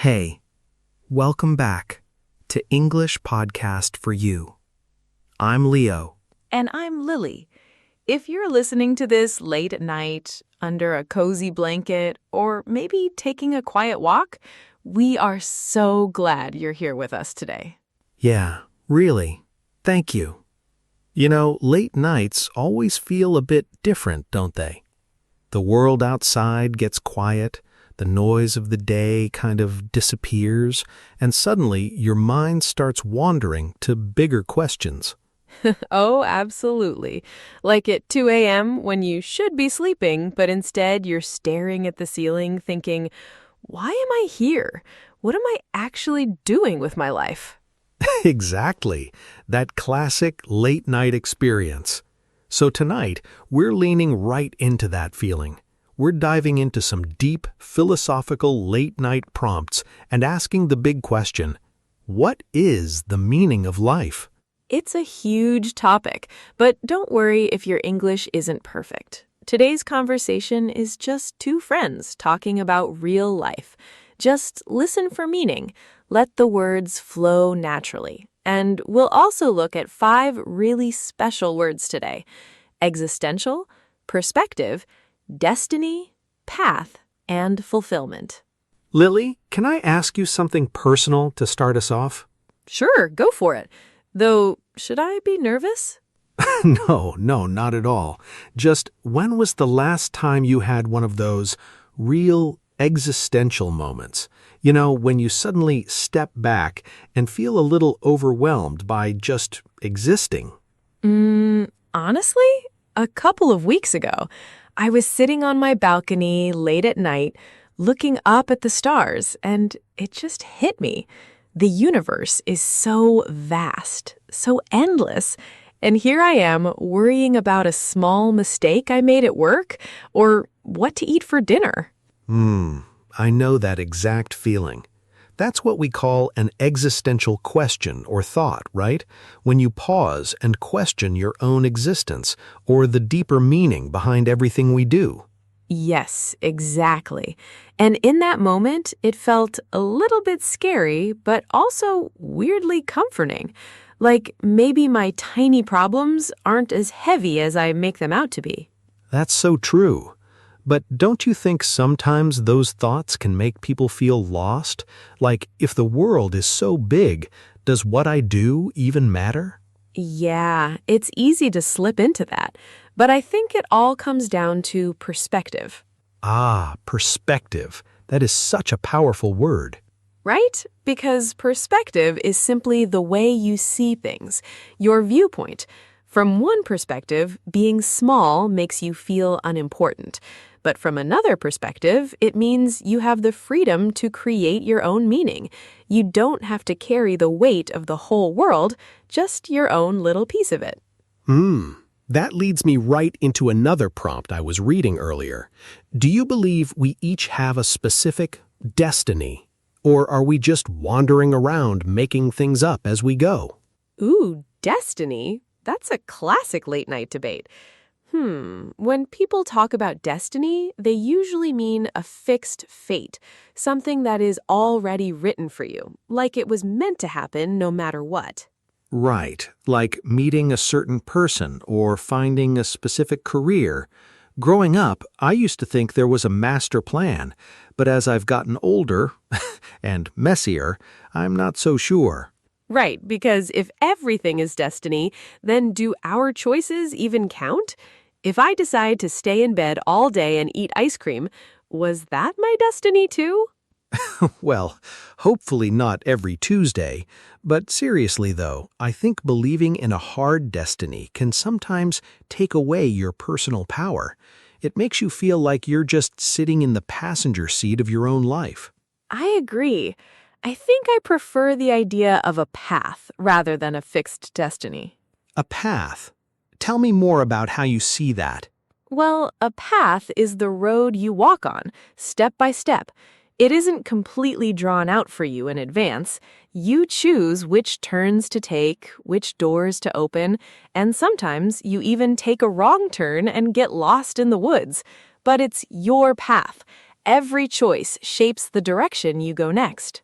Hey, welcome back to English Podcast for You. I'm Leo. And I'm Lily. If you're listening to this late at night, under a cozy blanket, or maybe taking a quiet walk, we are so glad you're here with us today. Yeah, really. Thank you. You know, late nights always feel a bit different, don't they? The world outside gets quiet, the noise of the day kind of disappears, and suddenly your mind starts wandering to bigger questions. Oh, absolutely. Like at 2 a.m. when you should be sleeping, but instead you're staring at the ceiling thinking, why am I here? What am I actually doing with my life? Exactly. That classic late night experience. So tonight, we're leaning right into that feeling. We're diving into some deep, philosophical late night prompts and asking the big question, what is the meaning of life? It's a huge topic, but don't worry if your English isn't perfect. Today's conversation is just two friends talking about real life. Just listen for meaning. Let the words flow naturally. And we'll also look at 5 really special words today: existential, perspective, destiny, path, and fulfillment. Lily, can I ask you something personal to start us off? Sure, go for it. Though, should I be nervous? No, not at all. Just when was the last time you had one of those real existential moments? You know, when you suddenly step back and feel a little overwhelmed by just existing. Honestly, a couple of weeks ago, I was sitting on my balcony late at night, looking up at the stars, and it just hit me. The universe is so vast, so endless, and here I am worrying about a small mistake I made at work or what to eat for dinner. I know that exact feeling. That's what we call an existential question or thought, right? When you pause and question your own existence or the deeper meaning behind everything we do. Yes, exactly. And in that moment, it felt a little bit scary, but also weirdly comforting. Like maybe my tiny problems aren't as heavy as I make them out to be. That's so true. But don't you think sometimes those thoughts can make people feel lost? Like, if the world is so big, does what I do even matter? Yeah, it's easy to slip into that. But I think it all comes down to perspective. Ah, perspective. That is such a powerful word. Right? Because perspective is simply the way you see things, your viewpoint. From one perspective, being small makes you feel unimportant. But from another perspective, it means you have the freedom to create your own meaning. You don't have to carry the weight of the whole world, just your own little piece of it. That leads me right into another prompt I was reading earlier. Do you believe we each have a specific destiny? Or are we just wandering around making things up as we go? Ooh, destiny? That's a classic late-night debate. When people talk about destiny, they usually mean a fixed fate, something that is already written for you, like it was meant to happen no matter what. Right, like meeting a certain person or finding a specific career. Growing up, I used to think there was a master plan, but as I've gotten older and messier, I'm not so sure. Right, because if everything is destiny, then do our choices even count? If I decide to stay in bed all day and eat ice cream, was that my destiny too? Well, hopefully not every Tuesday. But seriously, though, I think believing in a hard destiny can sometimes take away your personal power. It makes you feel like you're just sitting in the passenger seat of your own life. I agree. I think I prefer the idea of a path rather than a fixed destiny. A path. Tell me more about how you see that. Well, a path is the road you walk on, step by step. It isn't completely drawn out for you in advance. You choose which turns to take, which doors to open, and sometimes you even take a wrong turn and get lost in the woods. But it's your path, every choice shapes the direction you go next.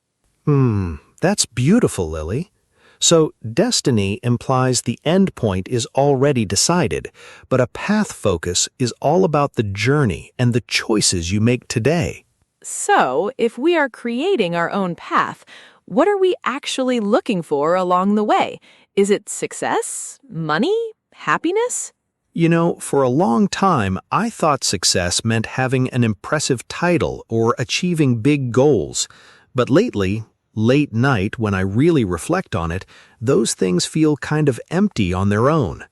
That's beautiful, Lily. So, destiny implies the end point is already decided, but a path focus is all about the journey and the choices you make today. So, if we are creating our own path, what are we actually looking for along the way? Is it success? Money? Happiness? You know, for a long time, I thought success meant having an impressive title or achieving big goals. But lately, late night, when I really reflect on it, those things feel kind of empty on their own.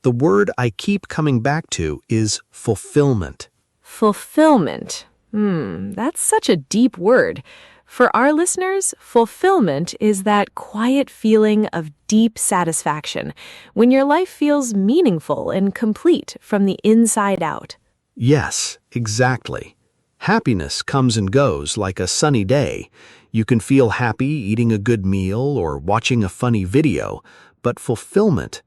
The word I keep coming back to is fulfillment. Fulfillment. That's such a deep word. For our listeners, fulfillment is that quiet feeling of deep satisfaction when your life feels meaningful and complete from the inside out. Yes, exactly. Happiness comes and goes like a sunny day. You can feel happy eating a good meal or watching a funny video, but fulfillment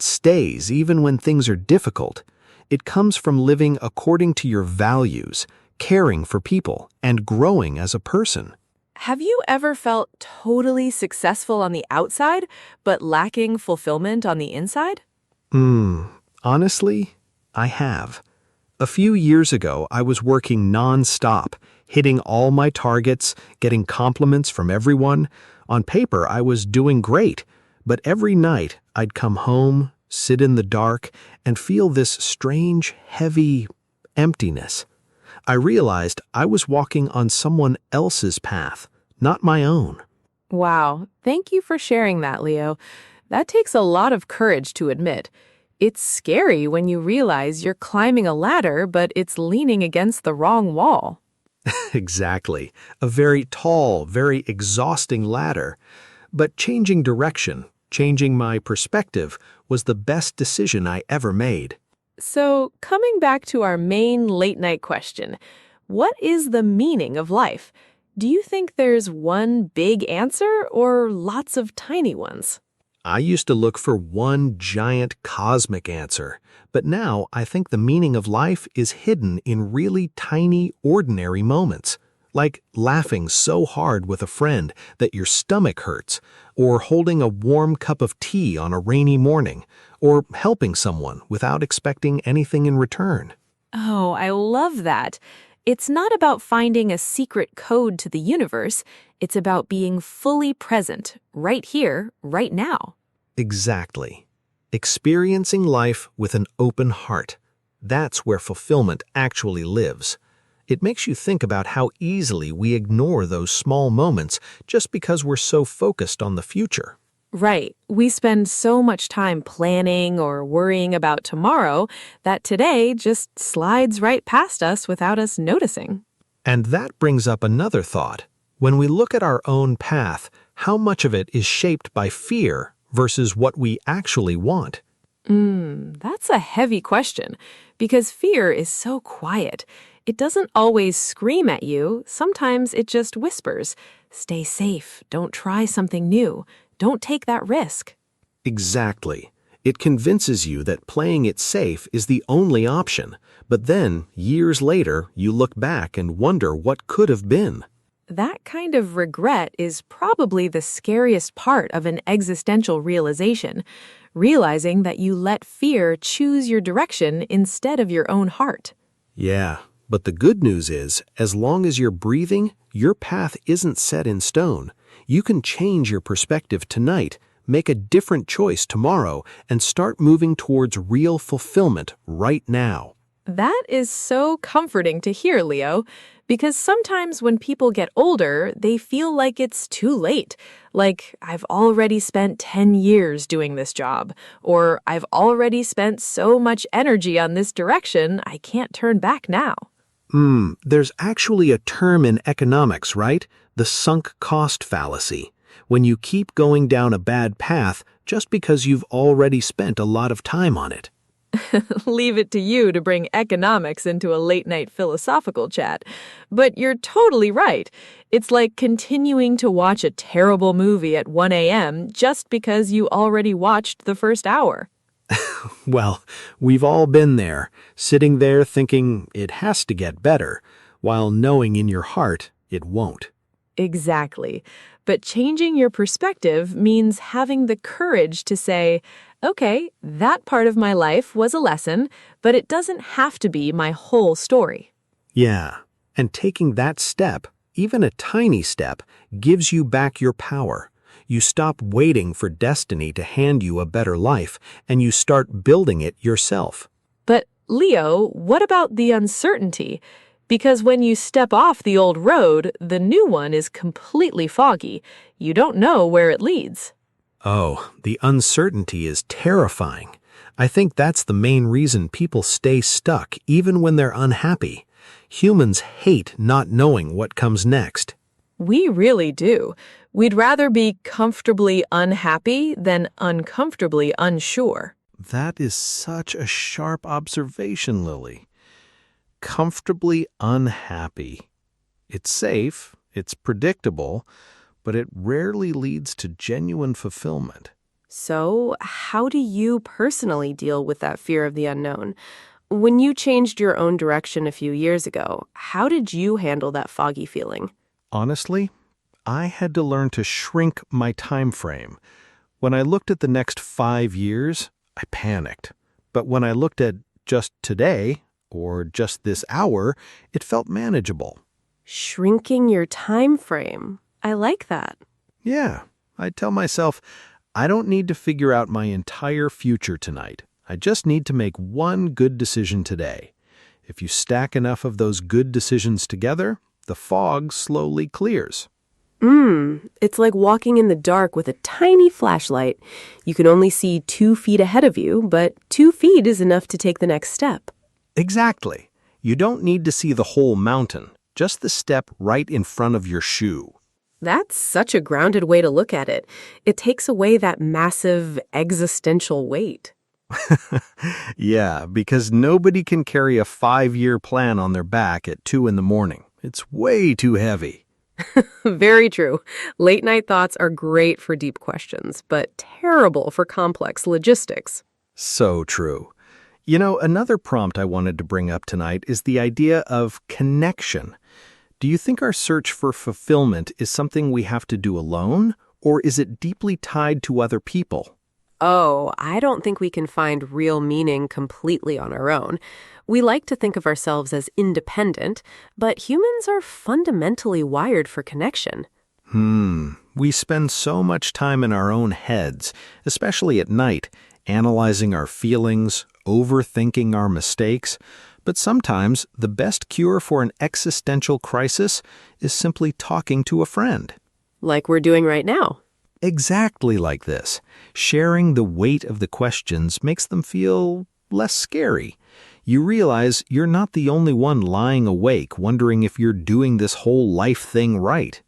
stays even when things are difficult. It comes from living according to your values, caring for people, and growing as a person. Have you ever felt totally successful on the outside, but lacking fulfillment on the inside? Honestly, I have. A few years ago, I was working non-stop, hitting all my targets, getting compliments from everyone. On paper, I was doing great, but every night I'd come home, sit in the dark, and feel this strange, heavy emptiness. I realized I was walking on someone else's path, not my own. Wow, thank you for sharing that, Leo. That takes a lot of courage to admit. It's scary when you realize you're climbing a ladder, but it's leaning against the wrong wall. Exactly. A very tall, very exhausting ladder. But changing direction, changing my perspective, was the best decision I ever made. So, coming back to our main late-night question, what is the meaning of life? Do you think there's one big answer or lots of tiny ones? I used to look for one giant cosmic answer, but now I think the meaning of life is hidden in really tiny, ordinary moments, like laughing so hard with a friend that your stomach hurts, or holding a warm cup of tea on a rainy morning, or helping someone without expecting anything in return. Oh, I love that. It's not about finding a secret code to the universe. It's about being fully present, right here, right now. Exactly. Experiencing life with an open heart. That's where fulfillment actually lives. It makes you think about how easily we ignore those small moments just because we're so focused on the future. Right. We spend so much time planning or worrying about tomorrow that today just slides right past us without us noticing. And that brings up another thought. When we look at our own path, how much of it is shaped by fear versus what we actually want? That's a heavy question because fear is so quiet. It doesn't always scream at you. Sometimes it just whispers, "Stay safe. Don't try something new. Don't take that risk." Exactly. It convinces you that playing it safe is the only option, but then, years later, you look back and wonder what could have been. That kind of regret is probably the scariest part of an existential realization, realizing that you let fear choose your direction instead of your own heart. Yeah, but the good news is, as long as you're breathing, your path isn't set in stone. You can change your perspective tonight, make a different choice tomorrow, and start moving towards real fulfillment right now. That is so comforting to hear, Leo, because sometimes when people get older, they feel like it's too late. Like, I've already spent 10 years doing this job, or I've already spent so much energy on this direction, I can't turn back now. There's actually a term in economics, right? The sunk cost fallacy. When you keep going down a bad path just because you've already spent a lot of time on it. Leave it to you to bring economics into a late-night philosophical chat. But you're totally right. It's like continuing to watch a terrible movie at 1 a.m. just because you already watched the first hour. Well, we've all been there, sitting there thinking it has to get better, while knowing in your heart it won't. Exactly. But changing your perspective means having the courage to say, okay, that part of my life was a lesson, but it doesn't have to be my whole story. Yeah, and taking that step, even a tiny step, gives you back your power. You stop waiting for destiny to hand you a better life, and you start building it yourself. But, Leo, what about the uncertainty? Because when you step off the old road, the new one is completely foggy. You don't know where it leads. Oh, the uncertainty is terrifying. I think that's the main reason people stay stuck even when they're unhappy. Humans hate not knowing what comes next. We really do. We'd rather be comfortably unhappy than uncomfortably unsure. That is such a sharp observation, Lily. Comfortably unhappy. It's safe, it's predictable, but it rarely leads to genuine fulfillment. So, how do you personally deal with that fear of the unknown? When you changed your own direction a few years ago, how did you handle that foggy feeling? Honestly, I had to learn to shrink my time frame. When I looked at the next 5 years, I panicked. But when I looked at just today, or just this hour, it felt manageable. Shrinking your time frame. I like that. Yeah, I tell myself, I don't need to figure out my entire future tonight. I just need to make one good decision today. If you stack enough of those good decisions together, the fog slowly clears. It's like walking in the dark with a tiny flashlight. You can only see 2 feet ahead of you, but 2 feet is enough to take the next step. Exactly. You don't need to see the whole mountain, just the step right in front of your shoe. That's such a grounded way to look at it. It takes away that massive existential weight. Yeah, because nobody can carry a 5-year plan on their back at 2 in the morning. It's way too heavy. Very true. Late night thoughts are great for deep questions, but terrible for complex logistics. So true. You know, another prompt I wanted to bring up tonight is the idea of connection. Do you think our search for fulfillment is something we have to do alone, or is it deeply tied to other people? Oh, I don't think we can find real meaning completely on our own. We like to think of ourselves as independent, but humans are fundamentally wired for connection. We spend so much time in our own heads, especially at night, analyzing our feelings, overthinking our mistakes. But sometimes the best cure for an existential crisis is simply talking to a friend. Like we're doing right now. Exactly like this. Sharing the weight of the questions makes them feel less scary. You realize you're not the only one lying awake wondering if you're doing this whole life thing right.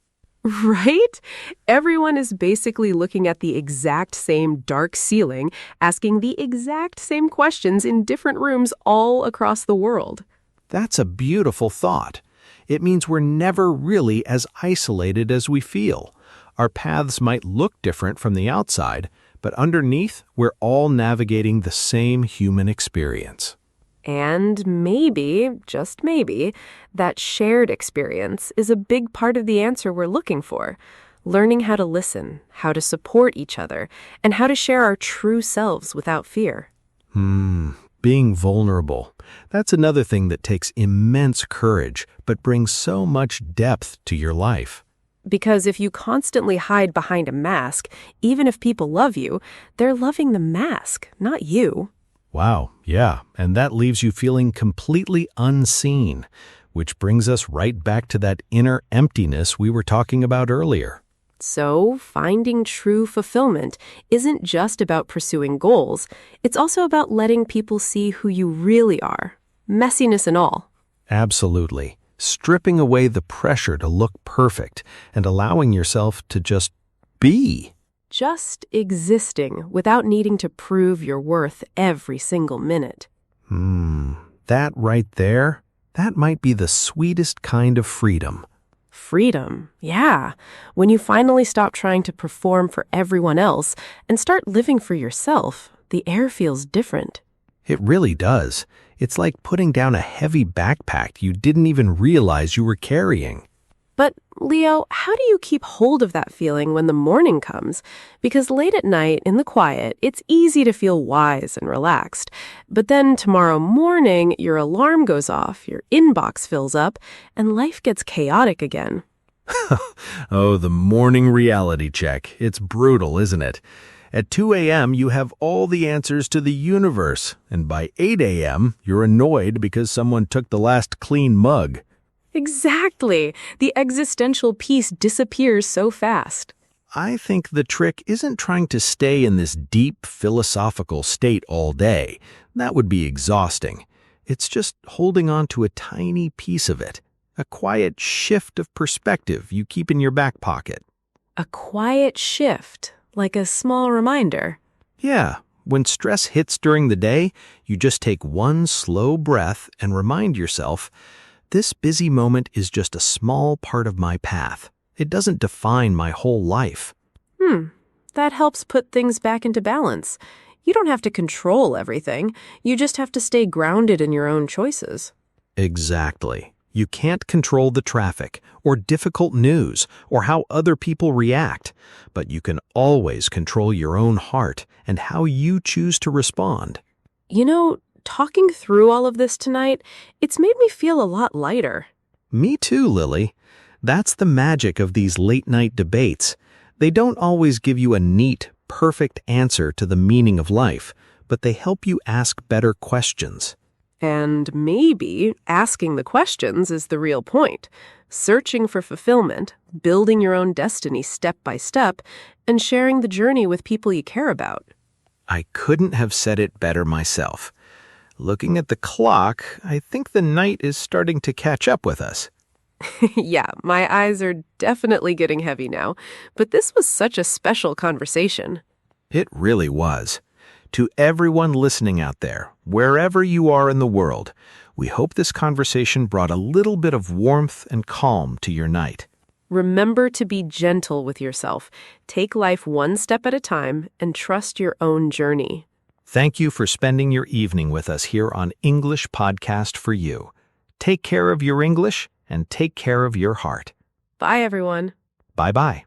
Right? Everyone is basically looking at the exact same dark ceiling, asking the exact same questions in different rooms all across the world. That's a beautiful thought. It means we're never really as isolated as we feel. Our paths might look different from the outside, but underneath, we're all navigating the same human experience. And maybe, just maybe, that shared experience is a big part of the answer we're looking for. Learning how to listen, how to support each other, and how to share our true selves without fear. Being vulnerable. That's another thing that takes immense courage, but brings so much depth to your life. Because if you constantly hide behind a mask, even if people love you, they're loving the mask, not you. Wow, yeah, and that leaves you feeling completely unseen, which brings us right back to that inner emptiness we were talking about earlier. So, finding true fulfillment isn't just about pursuing goals. It's also about letting people see who you really are, messiness and all. Absolutely. Stripping away the pressure to look perfect and allowing yourself to just be. Just existing without needing to prove your worth every single minute. That right there, that might be the sweetest kind of freedom. Freedom, yeah. When you finally stop trying to perform for everyone else and start living for yourself, the air feels different. It really does. It's like putting down a heavy backpack you didn't even realize you were carrying. But, Leo, how do you keep hold of that feeling when the morning comes? Because late at night, in the quiet, it's easy to feel wise and relaxed. But then tomorrow morning, your alarm goes off, your inbox fills up, and life gets chaotic again. Oh, the morning reality check. It's brutal, isn't it? At 2 a.m., you have all the answers to the universe, and by 8 a.m., you're annoyed because someone took the last clean mug. Exactly. The existential piece disappears so fast. I think the trick isn't trying to stay in this deep philosophical state all day. That would be exhausting. It's just holding on to a tiny piece of it, a quiet shift of perspective you keep in your back pocket. A quiet shift, like a small reminder. Yeah, when stress hits during the day, you just take one slow breath and remind yourself, this busy moment is just a small part of my path. It doesn't define my whole life. That helps put things back into balance. You don't have to control everything. You just have to stay grounded in your own choices. Exactly. You can't control the traffic, or difficult news, or how other people react, but you can always control your own heart and how you choose to respond. You know, talking through all of this tonight, it's made me feel a lot lighter. Me too, Lily. That's the magic of these late-night debates. They don't always give you a neat, perfect answer to the meaning of life, but they help you ask better questions. And maybe asking the questions is the real point. Searching for fulfillment, building your own destiny step by step, and sharing the journey with people you care about. I couldn't have said it better myself. Looking at the clock, I think the night is starting to catch up with us. Yeah, my eyes are definitely getting heavy now, but this was such a special conversation. It really was. To everyone listening out there, wherever you are in the world, we hope this conversation brought a little bit of warmth and calm to your night. Remember to be gentle with yourself. Take life one step at a time and trust your own journey. Thank you for spending your evening with us here on English Podcast for You. Take care of your English and take care of your heart. Bye, everyone. Bye-bye.